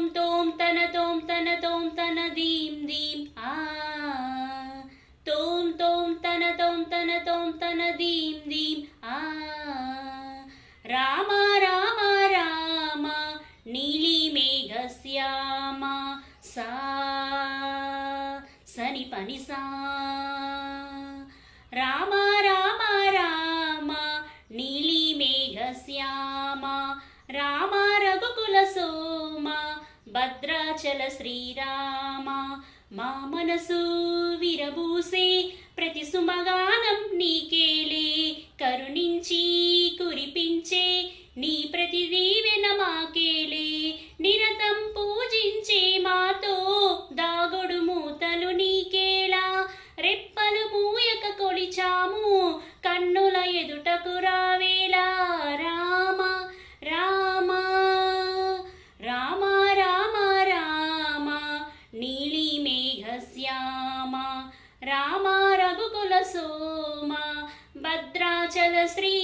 తోం తన తన దీం దీం ఆ తోం తన తన దీం దీం ఆ రామ రామ రామ నీలి మేఘశ్యామ సా సని పని సా రామ రామ రామ నీలి మేఘశ్యామ రామ రఘుకుల సోమ భద్రాచల శ్రీరామ మా మనసు విరబూసే ప్రతి సుమగానం నీకేలే కరుణించి కురిపించే నీ ప్రతి దీవెన మాకేలే నిరతం పూజించే మాతో దాగుడు మూతలు నీకేలా రెప్పలు మూయక కొలిచాము కన్నుల ఎదుటకు రావేలా రామ రామ రామ రామ రామ నీలి మేఘశ్యామ రామ రఘుకుల సోమ భద్రాచల శ్రీ